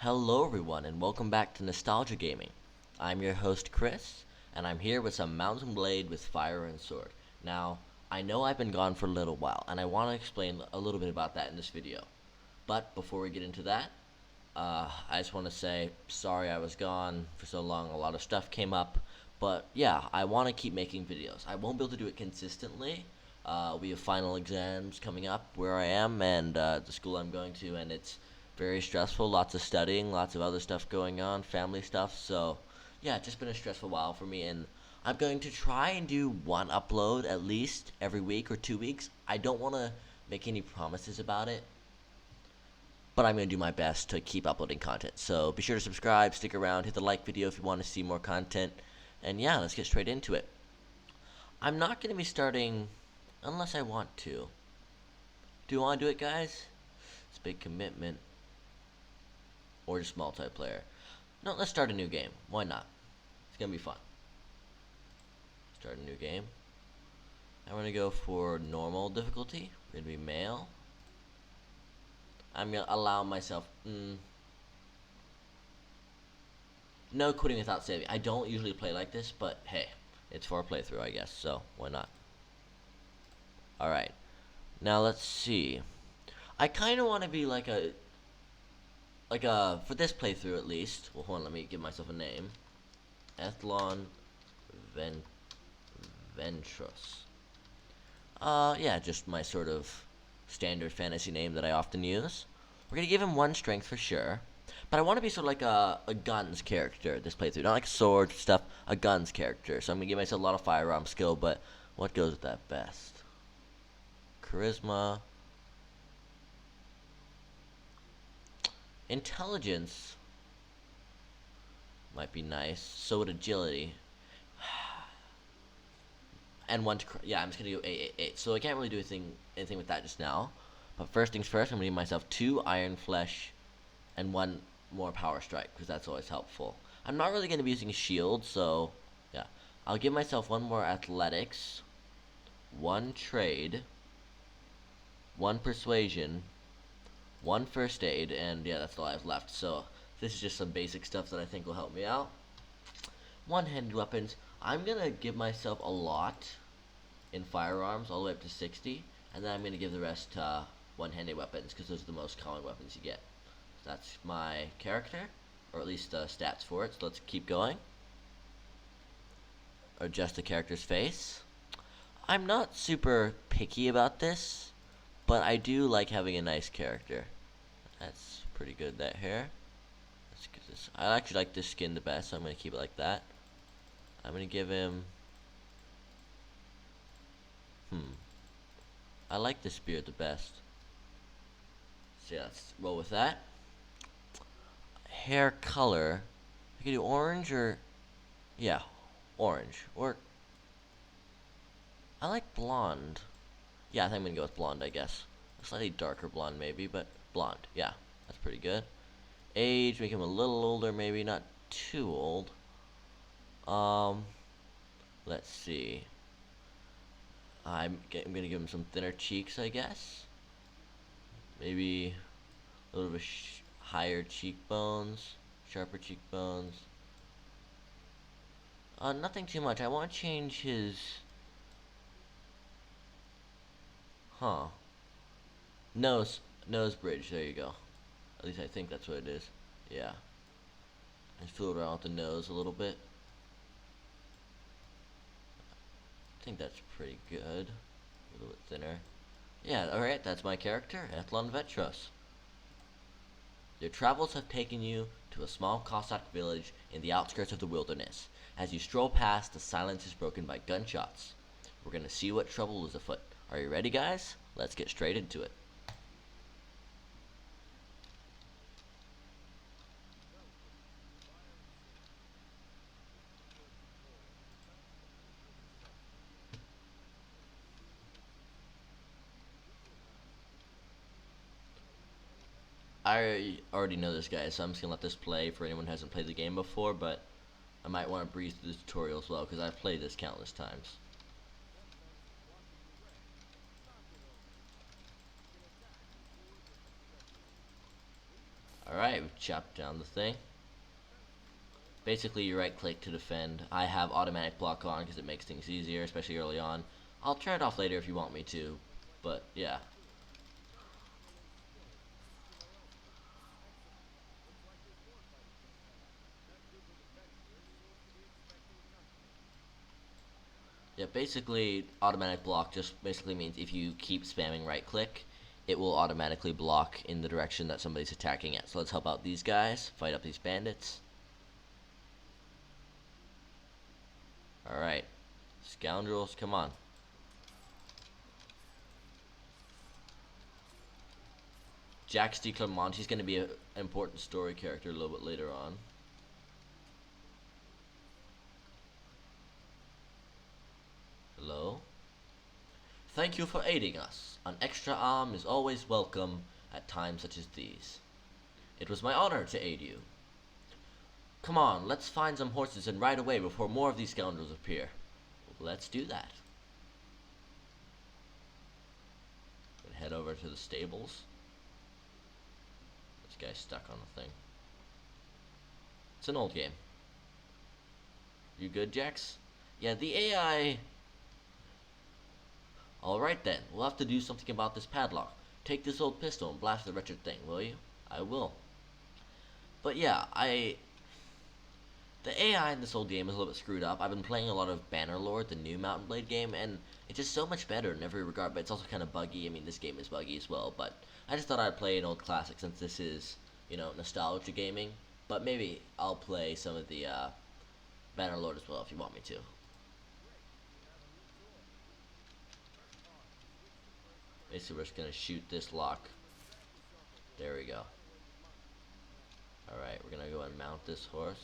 Hello everyone and welcome back to Nostalgia Gaming. I'm your host Chris, and I'm here with some Mountain Blade with Fire and Sword. Now, I know I've been gone for a little while, and I want to explain a little bit about that in this video. But before we get into that, I just want to say sorry I was gone for so long. A lot of stuff came up, but yeah, I want to keep making videos. I won't be able to do it consistently. We have final exams coming up where I am and the school I'm going to, and it's very stressful. Lots of studying, lots of other stuff going on, family stuff. So yeah, it's just been a stressful while for me, and I'm going to try and do one upload at least every week or 2 weeks. I don't want to make any promises about it, but I'm going to do my best to keep uploading content. So be sure to subscribe, stick around, hit the like video if you want to see more content. And yeah, let's get straight into it. I'm not going to be starting unless I want to. Do you want to do it, guys? It's a big commitment. Or just multiplayer. No, let's start a new game. Why not? It's going to be fun. Start a new game. I'm going to go for normal difficulty. We're going to be male. I'm going to allow myself... no quitting without saving. I don't usually play like this, but hey, it's for a playthrough, I guess, so why not? Alright, now let's see. I kind of want to be like a, for this playthrough at least, well, hold on, let me give myself a name. Athlon Ventress. Yeah, just my sort of standard fantasy name that I often use. We're gonna give him 1 strength for sure. But I want to be sort of like a guns character this playthrough. Not like sword stuff, a guns character. So I'm going to give myself a lot of firearm skill, but what goes with that best? Charisma. Intelligence might be nice. So would agility. And 1 to... yeah, I'm just going to go 8, 8, 8. So I can't really do anything with that just now. But first things first, I'm going to give myself 2 iron flesh and 1 more power strike, because that's always helpful. I'm not really going to be using shield, so yeah. I'll give myself 1 more athletics, 1 trade, 1 persuasion, 1 first aid, and yeah, that's all I have left. So this is just some basic stuff that I think will help me out. One-handed weapons, I'm going to give myself a lot in firearms, all the way up to 60, and then I'm going to give the rest to one-handed weapons, because those are the most common weapons you get. That's my character, or at least stats for it, so let's keep going. Adjust the character's face. I'm not super picky about this, but I do like having a nice character. That's pretty good, that hair. Let's get this. I actually like this skin the best, so I'm going to keep it like that. I'm going to give him... I like this beard the best. So yeah, let's roll with that. Hair color, I could do orange or, yeah, orange, or, I like blonde. Yeah, I think I'm gonna go with blonde, I guess. A slightly darker blonde maybe, but blonde, yeah, that's pretty good. Age, make him a little older maybe, not too old. Let's see. I'm gonna give him some thinner cheeks, I guess. Maybe a little bit higher cheekbones, sharper cheekbones. Nothing too much. I want to change his... Nose bridge, there you go. At least I think that's what it is. Yeah. Just fill it around with the nose a little bit. I think that's pretty good. A little bit thinner. Yeah, alright, that's my character, Athlon Ventress. Your travels have taken you to a small Cossack village in the outskirts of the wilderness. As you stroll past, the silence is broken by gunshots. We're gonna see what trouble is afoot. Are you ready, guys? Let's get straight into it. I already know this guy, so I'm just gonna let this play for anyone who hasn't played the game before, but I might want to breeze through the tutorial as well, because I've played this countless times. Alright. Alright, we've chopped down the thing. Basically, you right click to defend. I have automatic block on because it makes things easier, especially early on. I'll turn it off later if you want me to, but yeah. Yeah, basically, automatic block just basically means if you keep spamming right click, it will automatically block in the direction that somebody's attacking at. So let's help out these guys, fight up these bandits. Alright, scoundrels, come on. Jacques de Clermont, he's going to be an important story character a little bit later on. Hello? Thank you for aiding us. An extra arm is always welcome at times such as these. It was my honor to aid you. Come on, let's find some horses and ride away before more of these scoundrels appear. Let's do that. Head over to the stables. This guy's stuck on the thing. It's an old game. You good, Jax? Yeah, the AI... Alright then, we'll have to do something about this padlock. Take this old pistol and blast the wretched thing, will you? I will. But yeah, the AI in this old game is a little bit screwed up. I've been playing a lot of Bannerlord, the new Mount & Blade game, and it's just so much better in every regard, but it's also kind of buggy. I mean, this game is buggy as well, but I just thought I'd play an old classic since this is, you know, nostalgia gaming. But maybe I'll play some of the Bannerlord as well if you want me to. Basically, we're just gonna shoot this lock. There we go. Alright, we're gonna go and mount this horse.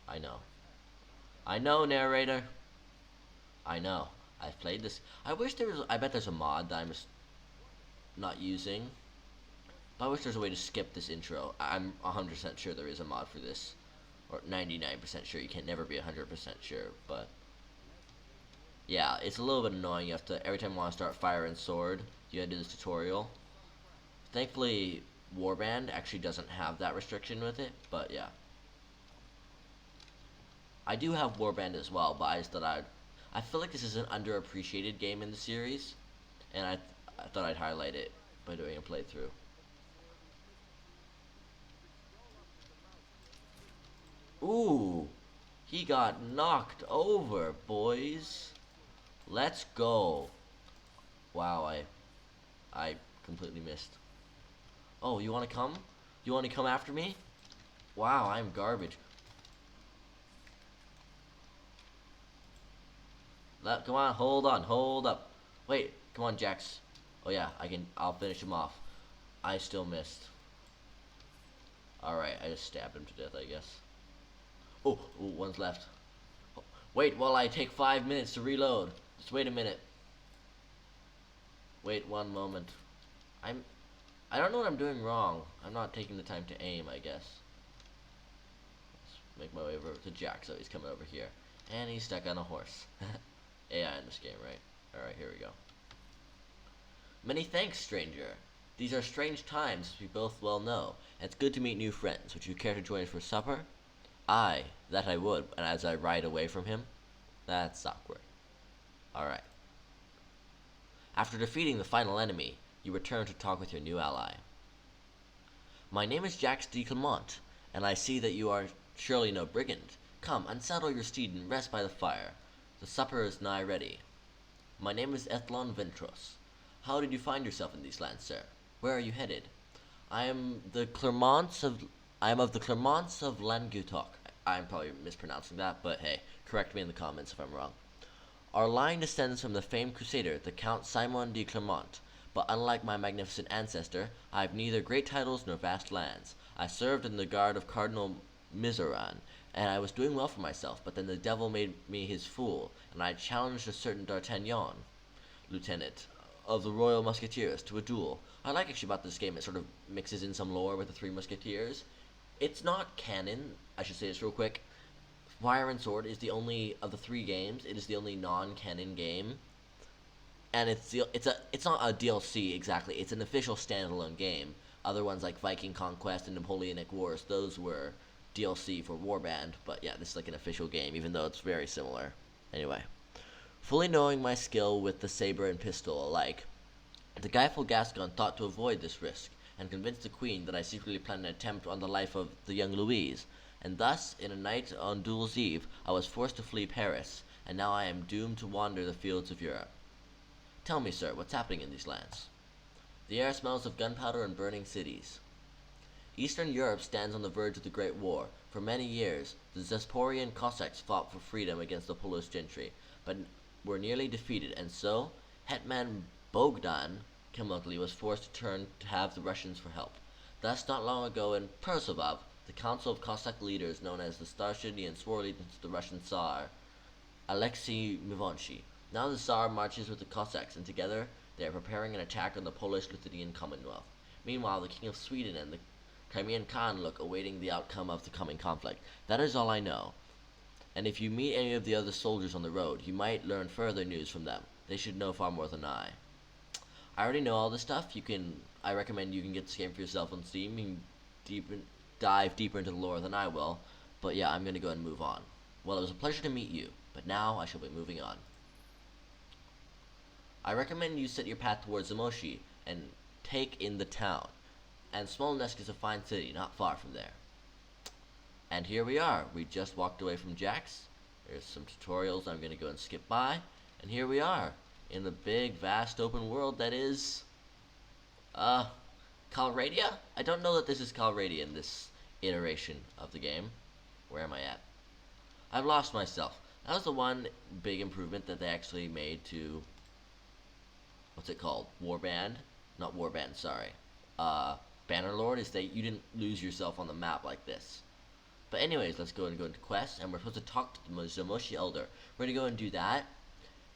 I know. I know, narrator. I know. I've played this. I wish there was... I bet there's a mod that I'm just not using. But I wish there's a way to skip this intro. I'm 100% sure there is a mod for this. Or 99% sure. You can never be 100% sure, but... yeah, it's a little bit annoying. You have to... every time you want to start Fire and Sword, you gotta do this tutorial. Thankfully, Warband actually doesn't have that restriction with it, but yeah. I do have Warband as well, but I just thought I feel like this is an underappreciated game in the series, and I thought I'd highlight it by doing a playthrough. Ooh, he got knocked over, boys. Let's go. Wow, I completely missed. Oh, you want to come? You want to come after me? Wow, I'm garbage. Come on, hold on, hold up. Wait, come on, Jax. Oh yeah, I'll finish him off. I still missed. Alright, I just stabbed him to death, I guess. Oh, one's left. Wait while I take 5 minutes to reload. Just wait a minute. Wait one moment. I don't know what I'm doing wrong. I'm not taking the time to aim, I guess. Let's make my way over to Jack, so he's coming over here. And he's stuck on a horse. AI in this game, right? Alright, here we go. Many thanks, stranger. These are strange times, as we both well know, and it's good to meet new friends. Would you care to join us for supper? Aye, that I would, and as I ride away from him? That's awkward. Alright. After defeating the final enemy, you return to talk with your new ally. My name is Jacques de Clermont, and I see that you are surely no brigand. Come, unsaddle your steed and rest by the fire. The supper is nigh ready. My name is Ethlon Ventros. How did you find yourself in these lands, sir? Where are you headed? I am of the Clermonts of Languedoc. I'm probably mispronouncing that, but hey, correct me in the comments if I'm wrong. Our line descends from the famed crusader, the Count Simon de Clermont, but unlike my magnificent ancestor, I have neither great titles nor vast lands. I served in the guard of Cardinal Mizoran, and I was doing well for myself, but then the devil made me his fool, and I challenged a certain D'Artagnan, lieutenant of the Royal Musketeers, to a duel. I like actually about this game, it sort of mixes in some lore with the Three Musketeers. It's not canon, I should say this real quick. Fire and Sword is the only, of the 3 games, it is the only non-canon game. And it's not a DLC exactly, it's an official standalone game, Other ones like Viking Conquest and Napoleonic Wars, those were DLC for Warband. But yeah, this is like an official game, even though it's very similar. Anyway, fully knowing my skill with the saber and pistol alike, the Guyful Gascon thought to avoid this risk, and convinced the Queen that I secretly planned an attempt on the life of the young Louise, and thus, in a night on Duel's Eve, I was forced to flee Paris, and now I am doomed to wander the fields of Europe. Tell me, sir, what's happening in these lands? The air smells of gunpowder and burning cities. Eastern Europe stands on the verge of the Great War. For many years, the Zaporozhian Cossacks fought for freedom against the Polish gentry, but were nearly defeated, and so Hetman Bogdan Khmelnytsky was forced to turn to have the Russians for help. Thus, not long ago in Persovov, the council of Cossack leaders, known as the Starshinians, swore allegiance to the Russian Tsar, Alexei Mivonshy. Now the Tsar marches with the Cossacks, and together they are preparing an attack on the Polish-Lithuanian Commonwealth. Meanwhile, the King of Sweden and the Crimean Khan look awaiting the outcome of the coming conflict. That is all I know. And if you meet any of the other soldiers on the road, you might learn further news from them. They should know far more than I. I already know all this stuff. I recommend you can get this game for yourself on Steam. You can dive deeper into the lore than I will. But yeah, I'm going to go and move on. Well, it was a pleasure to meet you, but now I shall be moving on. I recommend you set your path towards Zamość and take in the town. And Smolensk is a fine city, not far from there. And here we are. We just walked away from Jax. There's some tutorials I'm going to go and skip by. And here we are, in the big, vast, open world that is, Calradia? I don't know that this is Calradia in this iteration of the game. Where am I at? I've lost myself. That was the one big improvement that they actually made to, what's it called? Warband? Not Warband, sorry. Bannerlord, is that you didn't lose yourself on the map like this. But anyways, let's go into quests, and we're supposed to talk to the Zamość Elder. We're going to go and do that.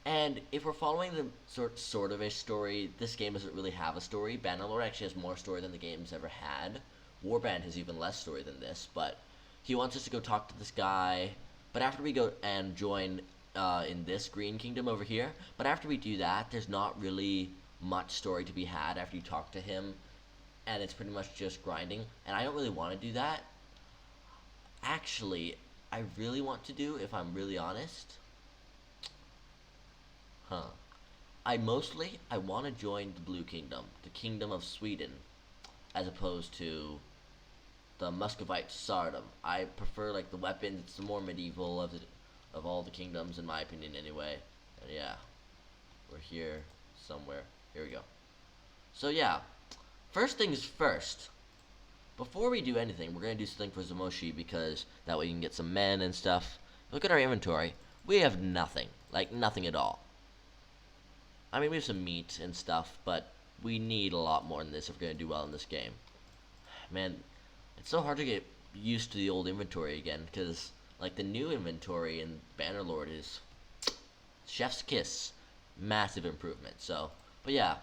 And if we're following the sort of a story, this game doesn't really have a story. Bannerlord actually has more story than the game's ever had. Warband has even less story than this, but he wants us to go talk to this guy. But after we go and join in this Green Kingdom over here, but after we do that, there's not really much story to be had after you talk to him. And it's pretty much just grinding, and I don't really want to do that. Actually, I really want to do, if I'm really honest, I want to join the Blue Kingdom, the Kingdom of Sweden, as opposed to the Muscovite Tsardom. I prefer like the weapons. It's the more medieval of all the kingdoms, in my opinion, anyway. And yeah, we're here somewhere. Here we go. So yeah. First things first, before we do anything, we're going to do something for Zamość, because that way you can get some men and stuff. Look at our inventory. We have nothing. Like, nothing at all. I mean, we have some meat and stuff, but we need a lot more than this if we're going to do well in this game. Man, it's so hard to get used to the old inventory again, because, like, the new inventory in Bannerlord is chef's kiss. Massive improvement, so, but yeah.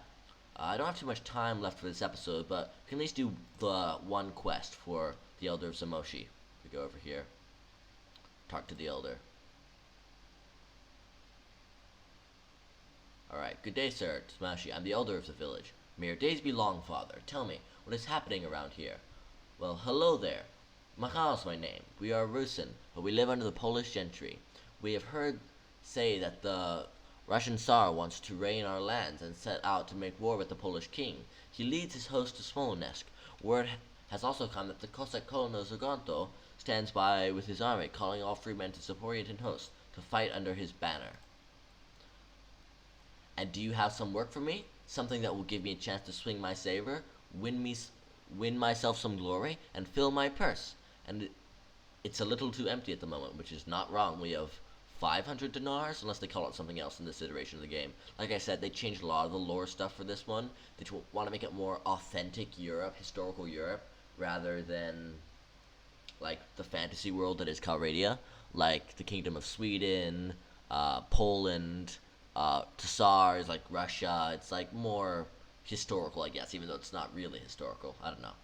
I don't have too much time left for this episode, but we can at least do the one quest for the Elder of Zamość. We go over here, talk to the Elder. Alright, good day, sir, Zamość. I'm the Elder of the village. May your days be long, father. Tell me, what is happening around here? Well, hello there. Michael's my name. We are Rusin, but we live under the Polish gentry. We have heard say that the Russian Tsar wants to reign our lands and set out to make war with the Polish king. He leads his host to Smolensk. Word has also come that the Cossack Colonel Zagonto stands by with his army, calling all free men to Zaporozhian host to fight under his banner. And do you have some work for me? Something that will give me a chance to swing my saber, win myself some glory, and fill my purse. And it's a little too empty at the moment, which is not wrong. We have 500 dinars, unless they call it something else in this iteration of the game. Like I said, they changed a lot of the lore stuff for this one. They want to make it more authentic Europe, historical Europe, rather than like the fantasy world that is Calradia, like the Kingdom of Sweden, Poland, Tsars, like Russia. It's like more historical, I guess, even though it's not really historical. I don't know.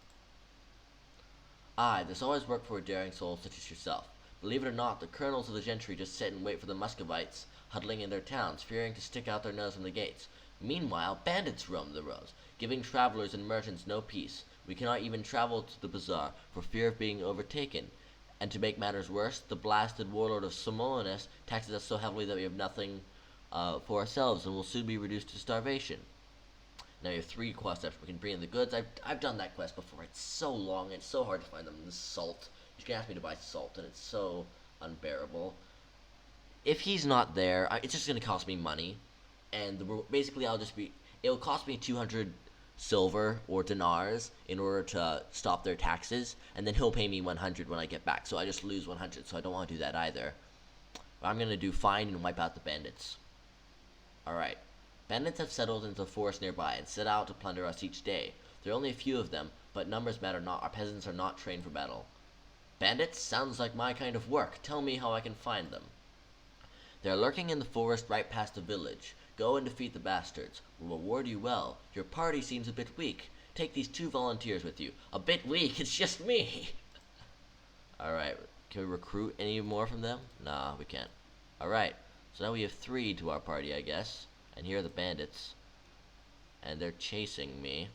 Aye, there's always work for a daring soul such as yourself. Believe it or not, the colonels of the gentry just sit and wait for the Muscovites huddling in their towns, fearing to stick out their nose from the gates. Meanwhile, bandits roam the roads, giving travelers and merchants no peace. We cannot even travel to the bazaar for fear of being overtaken. And to make matters worse, the blasted warlord of Simonis taxes us so heavily that we have nothing for ourselves and will soon be reduced to starvation. Now you have 3 quests after we can bring in the goods. I've done that quest before. It's so long. It's so hard to find them. The salt. You can ask me to buy salt, and it's so unbearable. If he's not there, it's just going to cost me money. And basically I'll just be... It'll cost me 200 silver or dinars in order to stop their taxes. And then he'll pay me 100 when I get back. So I just lose 100. So I don't want to do that either. But I'm going to do find and wipe out the bandits. Alright. Bandits have settled into the forest nearby and set out to plunder us each day. There are only a few of them, but numbers matter not. Our peasants are not trained for battle. Bandits? Sounds like my kind of work. Tell me how I can find them. They are lurking in the forest right past the village. Go and defeat the bastards. We'll reward you well. Your party seems a bit weak. Take these 2 volunteers with you. A bit weak? It's just me! Alright, can we recruit any more from them? Nah, we can't. Alright, so now we have 3 to our party, I guess. And here are the bandits. And they're chasing me.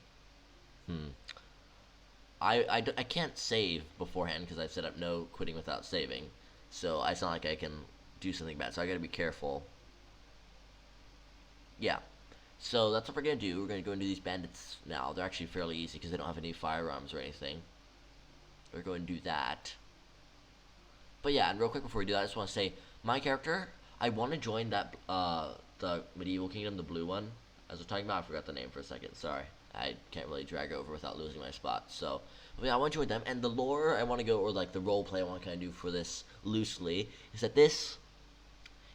I can't save beforehand because I've set up no quitting without saving. So it's not like I can do something bad. So I gotta be careful. Yeah. So that's what we're gonna do. We're gonna go and do these bandits now. They're actually fairly easy because they don't have any firearms or anything. We're going to do that. But yeah, and real quick before we do that, I just want to say, my character, I want to join that, the Medieval Kingdom, the blue one. As I was talking about, I forgot the name for a second, sorry. I can't really drag over without losing my spot, so. But yeah, I want to join them, and the lore I want to go, or like the role play I want to kind of do for this loosely, is that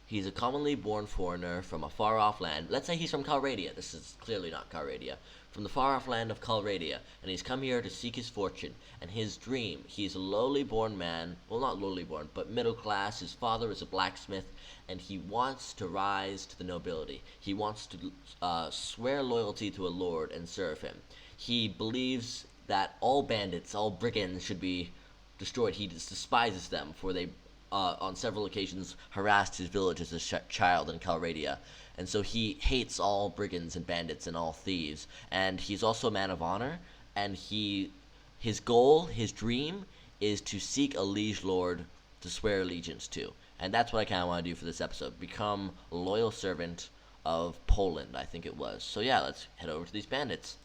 he's a commonly born foreigner from a far-off land. Let's say he's from Calradia. This is clearly not Calradia. From the far-off land of Calradia, and he's come here to seek his fortune. And his dream, he's a lowly-born man, well, not lowly-born, but middle-class. His father is a blacksmith, and he wants to rise to the nobility. He wants to swear loyalty to a lord and serve him. He believes that all bandits, all brigands should be destroyed. He despises them, for they on several occasions harassed his village as a child in Calradia. And so he hates all brigands and bandits and all thieves. And he's also a man of honor. And his goal, his dream, is to seek a liege lord to swear allegiance to. And that's what I kind of want to do for this episode. Become a loyal servant of Poland, I think it was. So yeah, let's head over to these bandits.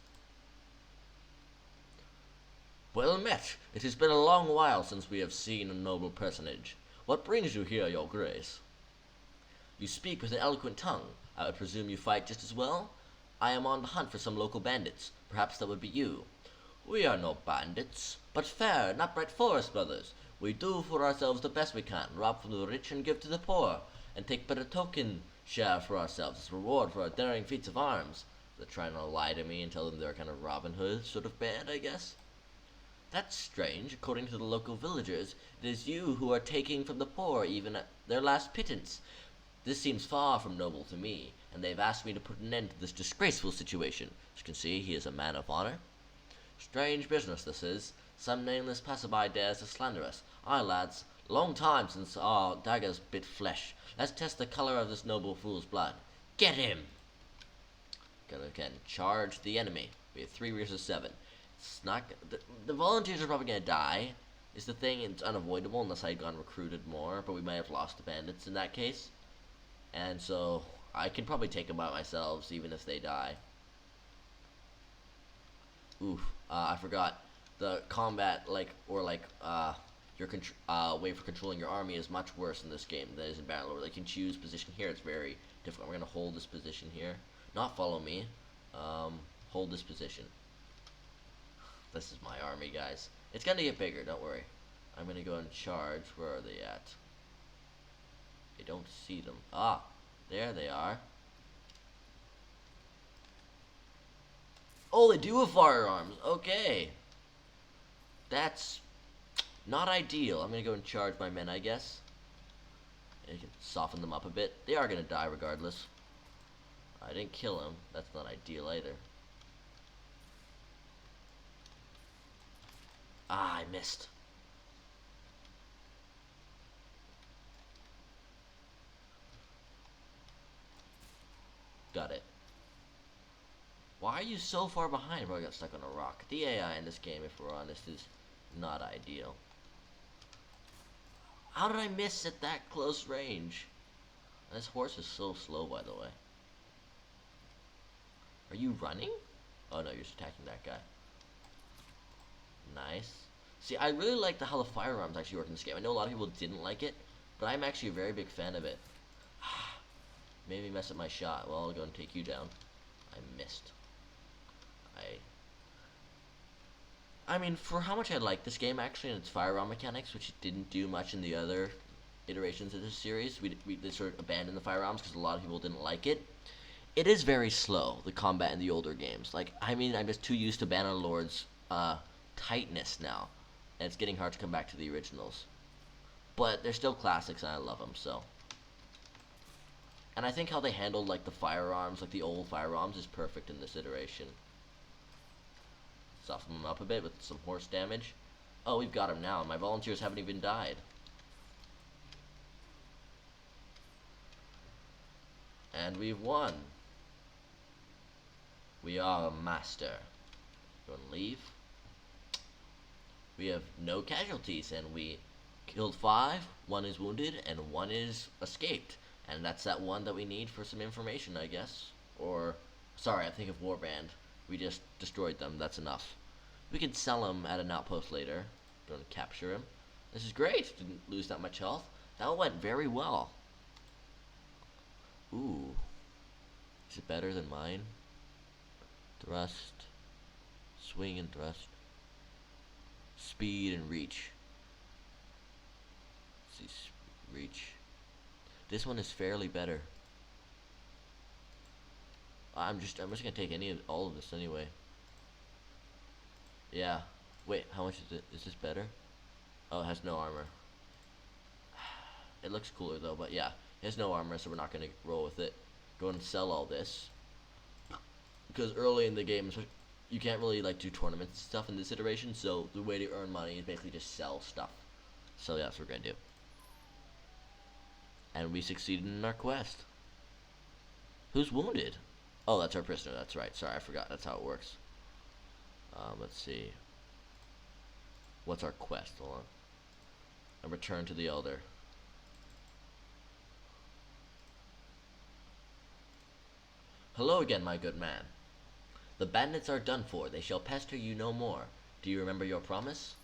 Well met. It has been a long while since we have seen a noble personage. What brings you here, your grace? You speak with an eloquent tongue. I would presume you fight just as well? I am on the hunt for some local bandits. Perhaps that would be you. We are no bandits, but fair and upright forest brothers. We do for ourselves the best we can, rob from the rich and give to the poor, and take but a token share for ourselves as reward for our daring feats of arms. They're trying to lie to me and tell them they're kind of Robin Hood sort of band, I guess. That's strange. According to the local villagers, it is you who are taking from the poor even at their last pittance. This seems far from noble to me, and they've asked me to put an end to this disgraceful situation. As you can see, he is a man of honor. Strange business this is. Some nameless passerby dares to slander us. Aye, lads, long time since our daggers bit flesh. Let's test the color of this noble fool's blood. Get him! Gonna again charge the enemy. We have 3 versus 7. It's not the volunteers are probably gonna die. Is the thing. It's unavoidable unless I had gone recruited more, but we might have lost the bandits in that case. And so I can probably take them by myself, even if they die. Oof, I forgot. The combat, your way for controlling your army is much worse in this game than it is in Battle. They can choose position here. It's very difficult. We're gonna hold this position here. Not follow me. Hold this position. This is my army, guys. It's gonna get bigger. Don't worry. I'm gonna go and charge. Where are they at? I don't see them. Ah, there they are. Oh, they do have firearms. Okay. That's not ideal. I'm gonna go and charge my men, I guess. And you can soften them up a bit. They are gonna die regardless. I didn't kill him. That's not ideal either. Ah, I missed. Got it. Why are you so far behind? Bro, I got stuck on a rock. The AI in this game, if we're honest, is not ideal. How did I miss at that close range? This horse is so slow, by the way. Are you running? Oh no, you're just attacking that guy. Nice. See, I really like how the firearms actually work in this game. I know a lot of people didn't like it, but I'm actually a very big fan of it. Maybe mess up my shot. Well, I'll go and take you down. I missed. I mean, for how much I like this game, actually, and its firearm mechanics, which it didn't do much in the other iterations of this series, they sort of abandoned the firearms because a lot of people didn't like it. It is very slow, the combat in the older games. Like, I mean, I'm just too used to Bannerlord's tightness now, and it's getting hard to come back to the originals. But they're still classics, and I love them, so. And I think how they handled, like, the firearms, like the old firearms, is perfect in this iteration. Soften them up a bit with some horse damage. Oh, we've got him now. My volunteers haven't even died. And we've won. We are a master. Go and leave. We have no casualties, and we killed 5. 1 is wounded, and 1 is escaped. And that's that one that we need for some information, I guess. Or, sorry, I think of Warband. We just destroyed them. That's enough. We can sell him at an outpost later. Go and capture him. This is great. Didn't lose that much health. That went very well. Ooh. Is it better than mine? Thrust. Swing and thrust. Speed and reach. Let's see, reach. This one is fairly better. I'm just gonna take all of this anyway. Yeah. Wait, how much is it? Is this better? Oh, it has no armor. It looks cooler though, but yeah, it has no armor, so we're not gonna roll with it. Go and sell all this because early in the game, you can't really like do tournaments and stuff in this iteration. So the way to earn money is basically just sell stuff. So yeah, that's what we're gonna do. And we succeeded in our quest. Who's wounded? Oh, that's our prisoner. That's right. Sorry, I forgot. That's how it works. Let's see. What's our quest? Hold on. And return to the Elder. Hello again, my good man. The bandits are done for. They shall pester you no more. Do you remember your promise?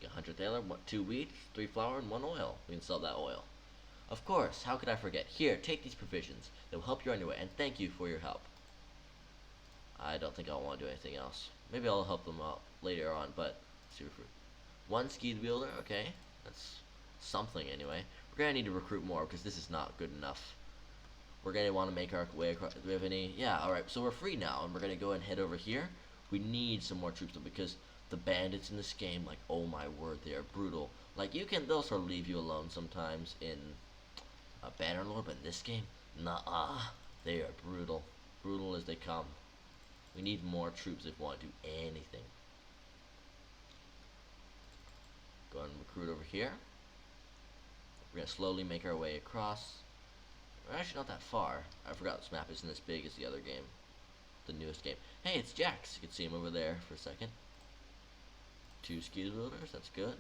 100 thaler, 2 wheat, 3 flour, and 1 oil. We can sell that oil. Of course, how could I forget? Here, take these provisions. They will help you on your way, and thank you for your help. I don't think I'll want to do anything else. Maybe I'll help them out later on, but super fruit. 1 skeed wielder, okay. That's something anyway. We're gonna need to recruit more because this is not good enough. We're gonna want to make our way across. Do we have any? Yeah, alright, so we're free now, and we're gonna go and head over here. We need some more troops though, because the bandits in this game, like, oh my word, they are brutal. Like, they'll sort of leave you alone sometimes in Bannerlord, but in this game, nah, they are brutal. Brutal as they come. We need more troops if we want to do anything. Go and recruit over here. We're gonna slowly make our way across. We're actually not that far. I forgot this map isn't as big as the other game. The newest game. Hey, it's Jax. You can see him over there for a second. 2 ski builders, that's good.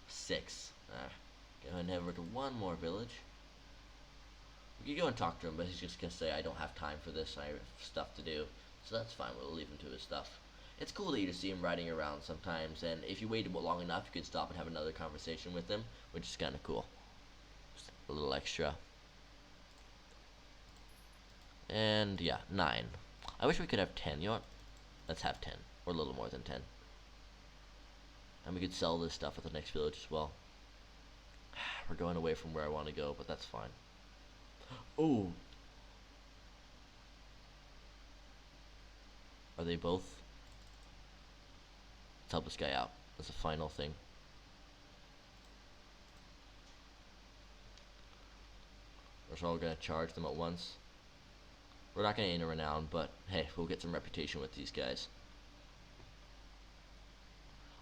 6. Go and head over to 1 more village. We could go and talk to him, but he's just gonna say, I don't have time for this, I have stuff to do. So that's fine, we'll leave him to his stuff. It's cool that you just see him riding around sometimes, and if you wait long enough, you could stop and have another conversation with him, which is kinda cool. Just a little extra. And yeah, 9. I wish we could have 10. You know what? Let's have 10. Or a little more than 10. And we could sell this stuff at the next village as well. We're going away from where I want to go, but that's fine. Oh! Are they both? Let's help this guy out. That's the final thing. We're all gonna charge them at once. We're not gonna gain a renown, but hey, we'll get some reputation with these guys.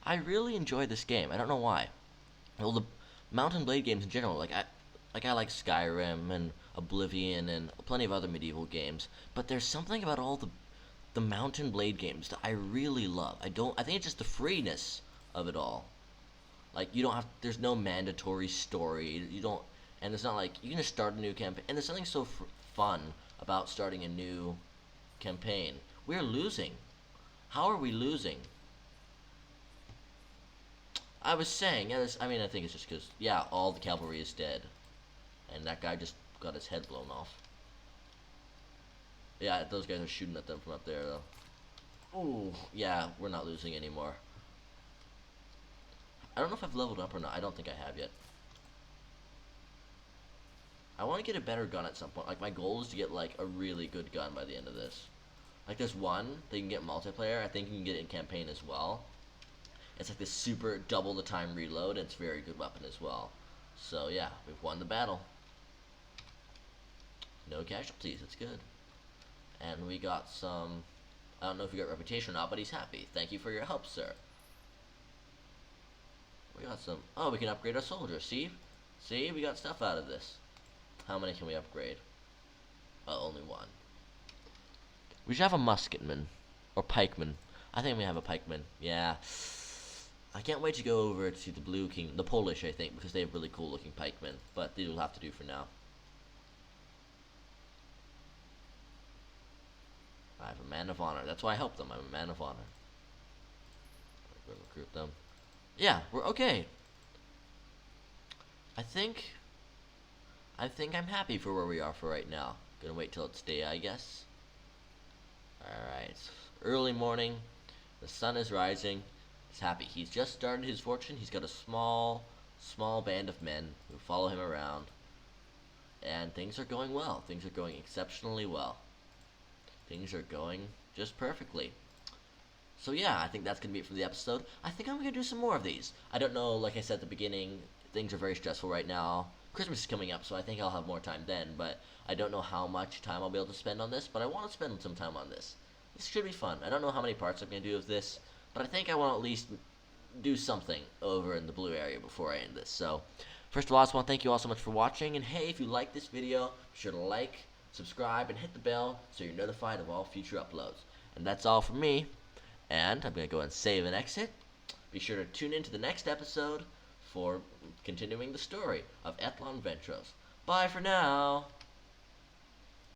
I really enjoy this game. I don't know why. Well, the Mount and Blade games in general, like Like I like Skyrim and Oblivion and plenty of other medieval games, but there's something about all the Mountain Blade games that I really love. I think it's just the freeness of it all. Like you don't have there's no mandatory story. You don't and it's not like you can just start a new campaign. And there's something so fun about starting a new campaign. We're losing. How are we losing? I was saying, yeah, I mean, I think it's just because, yeah, all the cavalry is dead. And that guy just got his head blown off. Yeah, those guys are shooting at them from up there, though. Ooh, yeah, we're not losing anymore. I don't know if I've leveled up or not. I don't think I have yet. I want to get a better gun at some point. Like, my goal is to get, like, a really good gun by the end of this. Like, there's one that you can get multiplayer. I think you can get it in campaign as well. It's like this super double the time reload, and it's a very good weapon as well. So, yeah, we've won the battle. No casualties, it's good. And we got some, I don't know if you got reputation or not, but he's happy. Thank you for your help, sir. We got some, oh, we can upgrade our soldiers, see? See, we got stuff out of this. How many can we upgrade? Only one. We should have a musketman. Or pikeman. I think we have a pikeman, yeah. I can't wait to go over to the Blue King, the Polish, I think, because they have really cool looking pikemen. But these will have to do for now. I have a man of honor. That's why I help them. I'm a man of honor. We'll recruit them. Yeah, we're okay. I think I'm happy for where we are for right now. Gonna wait till it's day, I guess. Alright. Early morning. The sun is rising. He's happy. He's just started his fortune. He's got a small band of men who follow him around. And things are going well. Things are going exceptionally well. Things are going just perfectly. So yeah, I think that's going to be it for the episode. I think I'm going to do some more of these. I don't know, like I said at the beginning, things are very stressful right now. Christmas is coming up, so I think I'll have more time then, but I don't know how much time I'll be able to spend on this, but I want to spend some time on this. This should be fun. I don't know how many parts I'm going to do of this, but I think I want to at least do something over in the blue area before I end this. So, first of all, I just want to thank you all so much for watching, and hey, if you like this video, be sure to like, subscribe, and hit the bell so you're notified of all future uploads. And that's all from me, and I'm going to go and save and exit. Be sure to tune in to the next episode for continuing the story of Ethlon Ventros. Bye for now!